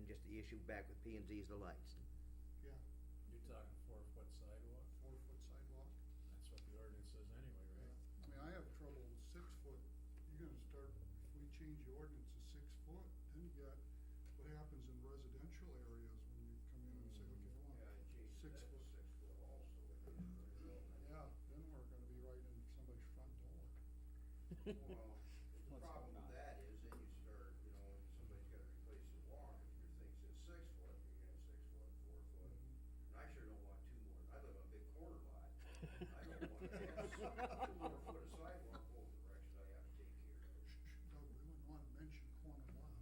just the issue back with P and Z is the lights. Yeah, You're talking 4-foot sidewalk? 4-foot sidewalk. That's what the ordinance says anyway, Yeah. right? I mean, I have trouble with 6-foot. You're gonna start, if we change the ordinance to 6 foot, then you got what happens in residential areas when you come in and say, okay, I want Yeah, and change 6 that to foot. 6 foot also. Yeah, then we're gonna be right in somebody's front door. Well, the What's problem going on? with that is then you start, you know, when somebody's gotta replace the wall, if your thing says 6 foot, you're gonna have 6 foot, 4 foot. And I sure don't want 2 more. I live on a big corner lot. I don't want to have 2 more foot of sidewalk both directions I have to take care of. Doug, we wouldn't wanna mention corner lots.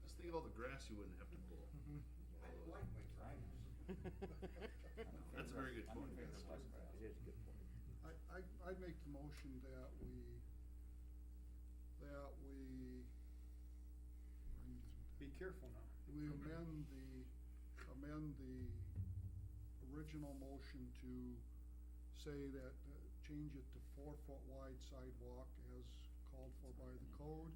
Just think of all the grass you wouldn't have to pull. I don't like my drivers. That's a very good I'm in point. favor of less grass. It is a good point. I'd make the motion that we Be careful now. we amend the original motion to say that, change it to 4-foot wide sidewalk as called for by the code,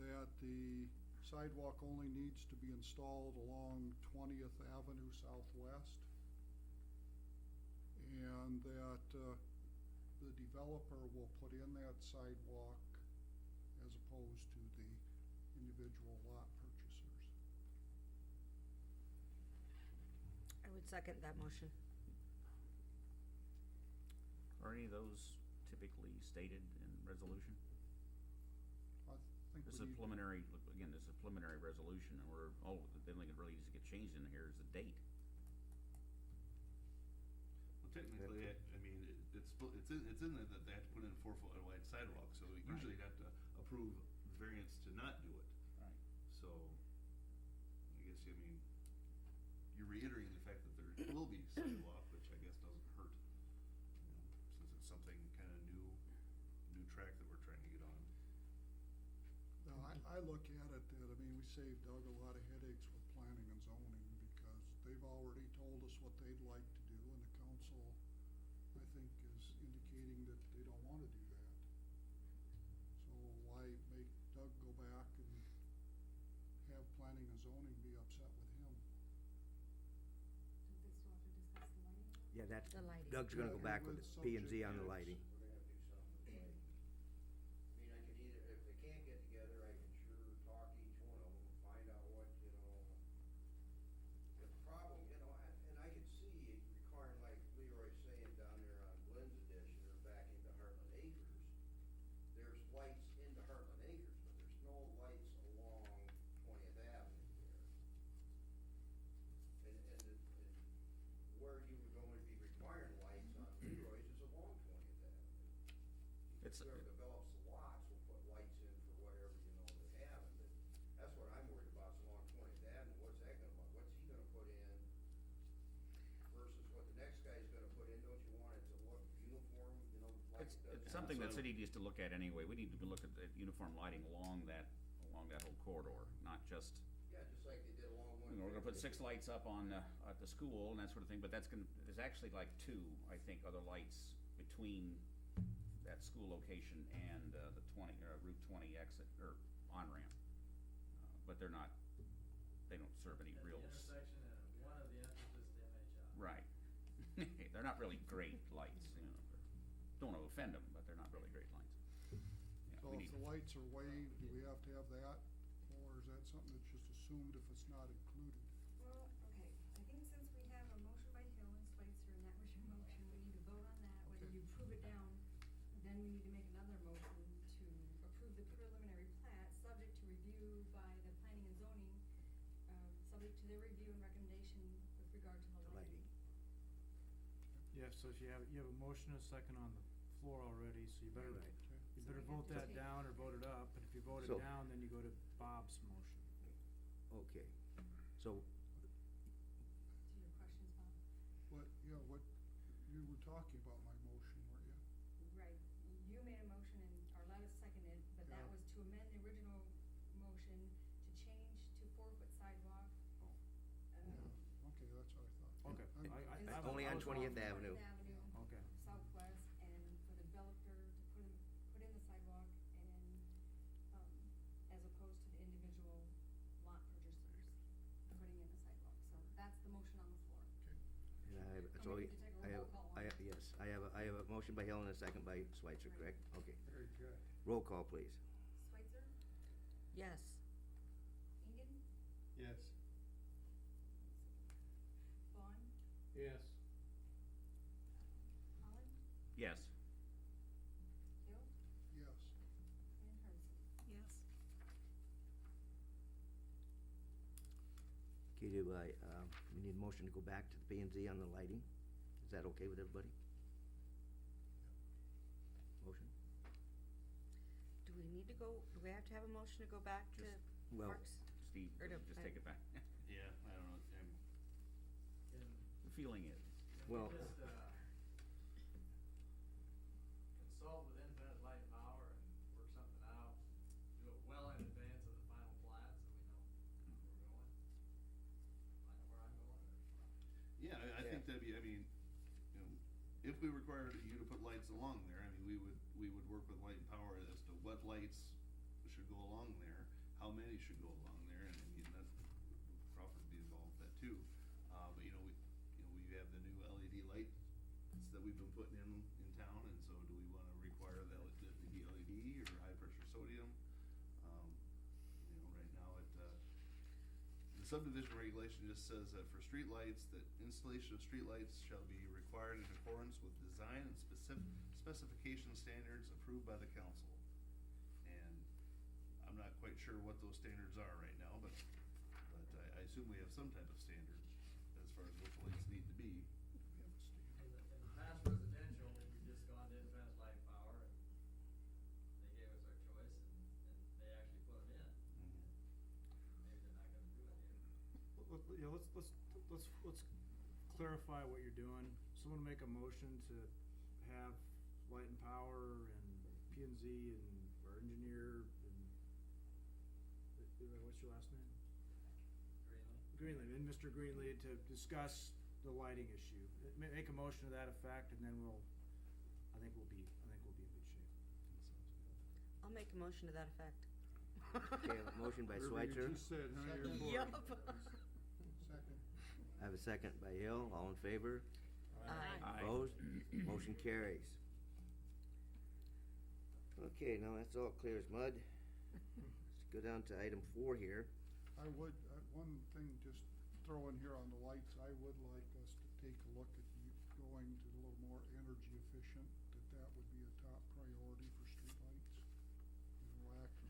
that the sidewalk only needs to be installed along 20th Avenue Southwest, and that the developer will put in that sidewalk as opposed to the individual lot purchasers. I would second that motion. Are any of those typically stated in resolution? I think This is we a need- preliminary, again, this is a preliminary resolution, and we're, the only thing that really needs to get changed in here is the date. Well, technically, I mean, it's in there that they have to put in a 4-foot wide sidewalk, so usually you'd have to approve variance to not do it. Right. So, I guess, I mean, you're reiterating the fact that there will be sidewalk, which I guess doesn't hurt, you know, since it's something kind of new track that we're trying to get on. No, I look at it that, I mean, we saved Doug a lot of headaches with planning and zoning because they've already told us what they'd like to do, and the council, I think, is indicating that they don't want to do that. So why make Doug go back and have planning and zoning be upset with him? Don't they still have to discuss the lighting? Yeah, that's, The lighting. Doug's gonna go Yeah, back with with the P and Z on the subject lighting. We're gonna have to do something with lighting. I mean, I can either, if they can't get together, I can sure talk to each one of them, find out what, you know, the problem, you know, and I could see it requiring, like Leroy's saying down there on Glenn's Edition or back into Heartland Acres. There's lights into Heartland Acres, but there's no lights along 20th Avenue there. And where you were going to be requiring lights on Leroy's is along 20th Avenue. It's- Whoever develops the lots will put lights in for whatever, you know, they have, and that's what I'm worried about, is along 20th Avenue, what's that gonna, what's he gonna put in versus what the next guy's gonna put in? Don't you want it to look uniform, you know, like It's, it does? it's something that So- city needs to look at anyway. We need to look at the uniform lighting along that whole corridor, not just, Yeah, just like they did along one. you know, we're gonna put 6 lights up on, at the school and that sort of thing, but there's actually like 2, I think, other lights between that school location and, the Route 20 exit, or on-ramp. But they don't serve any At the real. intersection and one of the entrances to MHI. Right. They're not really great lights, you know. Don't want to offend them, but they're not really great lights. Yeah, So we if need- the lights are waived, do we have to have that, or is that something that's just assumed if it's not included? Well, okay, I think since we have a motion by Hill and Schweitzer, and that was your motion, we need to vote on that, whether Okay. you approve it down. Then we need to make another motion to approve the preliminary plat, subject to review by the planning and zoning, subject to their review and recommendation with regard to the The lighting. lighting. Yeah, so if you have a motion and a second on the floor already, so you better, Right. you So better we vote have to that take- down or vote it up, and if you vote So- it down, then you go to Bob's motion. Okay, so, To your questions, Bob? What, you were talking about my motion, weren't you? Right, you made a motion and Arletta seconded, but that Yeah. was to amend the original motion to change to 4-foot sidewalk. Oh. Okay, that's what I thought. Okay, I'm- I And have Only on I was- 20th Avenue. 20th Avenue. Okay. Southwest, and for the developer to put in the sidewalk and, as opposed to the individual lot purchasers. so we need to take a I have, roll call I on have, it. yes, I have a motion by Hill and a second by Switzer, correct? Okay. Very good. Roll call, please. Switzer, Yes. Engen, Yes. Vaughn, Yes. Holland, Yes. Hill, Yes. and Herman. Yes. Okay, we need a motion to go back to the P and Z on the lighting. Is that okay with everybody? Motion? Do we need to go, do we have to have a motion to go back to Just- Well- Parks? Steve, Or to- just take it back. Yeah, I don't know, Can, The feeling is. can Well- we just, consult with Independent Light and Power and work something out? Do it well in advance of the final plat, so we know where we're going? I know where I'm going, or? yeah, I think that'd be, I mean, you know, if we required you to put lights along there, I mean, we would work with Light and Power as to what lights should go along there, how many should go along there, and I mean, that, Crawford would be involved with that too. But we have the new LED lights that we've been putting in town, and so do we wanna require the LED to be LED or high pressure sodium? Right now the subdivision regulation just says that for streetlights, that installation of streetlights shall be required in accordance with design and specification standards approved by the council. And I'm not quite sure what those standards are right now, but I assume we have some type of standard as far as which lights need to be. In the past residential, we just gone to Independent Light and Power, and they gave us our choice, and they actually put them in. Maybe they're not gonna do it here. Let's clarify what you're doing. Someone make a motion to have Light and Power and P and Z and our engineer and, what's your last name? Greenlee? Greenlee, and Mr. Greenlee to discuss the lighting issue. Make a motion to that effect, and then I think we'll be in good shape. I'll make a motion to that effect. Okay, a motion by Everything Switzer. you just said, huh, you're for it. Yup. Second. I have a second by Hill, all in favor? Aye. Aye. Opposed? Motion carries. Okay, now that's all clear as mud. Let's go down to item 4 here. I would, one thing just throw in here on the lights, I would like us to take a look at going to a little more energy efficient, that would be a top priority for streetlights.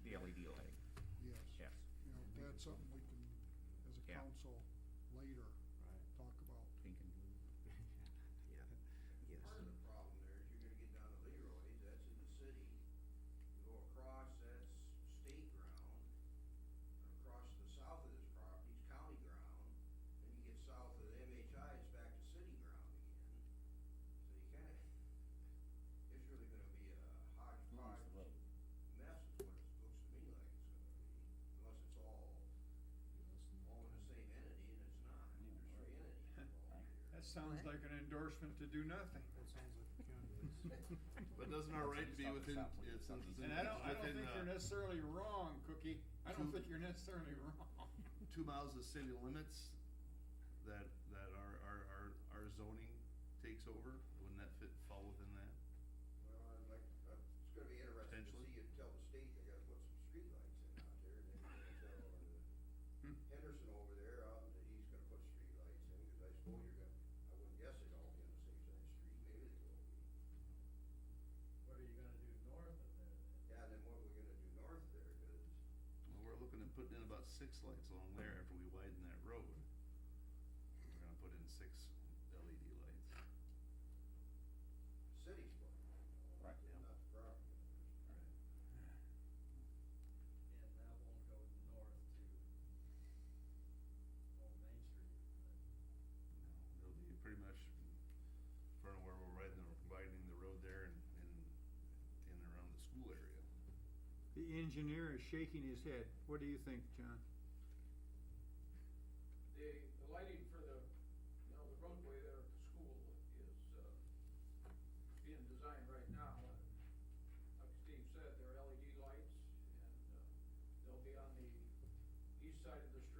The LED lighting, Yes. yes. That's something we can, as a Yeah. council, later Right. talk about. Pink and blue. Yeah. Yes. Part of the problem there is you're gonna get down to Leroy's, that's in the city. You go across, that's state ground. And across to the south of this property is county ground. Then you get south of the MHI, it's back to city ground again. So you kinda, it's really gonna be a hodgepodge mess is what it looks to me like it's gonna be. Unless it's all in the same entity, and it's not. There's 3 entities involved here. That sounds like an endorsement to do nothing. That sounds like the county lease. But doesn't our right to be within, it's And I don't think you're necessarily wrong, Cookie. I don't Two- think you're necessarily wrong. 2 miles of city limits that our zoning takes over, wouldn't that fall within that? Well, I'd like, it's gonna be interesting to Potentially. see you tell the state they gotta put some streetlights in out there, and then you're gonna tell Henderson over there, that he's gonna put streetlights in, cause I suppose you're gonna, I wouldn't guess they'd all be on the same side of the street, maybe they will be. What are you gonna do north of there then? Yeah, and then what are we gonna do north there, cause Well, we're looking at putting in about 6 lights along there after we widen that road. We're gonna put in 6 LED lights. the city's putting them in, Right, yeah. not the property owners. And that won't go north to Old Main Street, No, it'll be pretty much in front of where we're widening the road there and in and around the school area. The engineer is shaking his head. What do you think, John? The lighting for the roadway there at the school is, being designed right now. And like Steve said, they're LED lights, and, they'll be on the east side of the street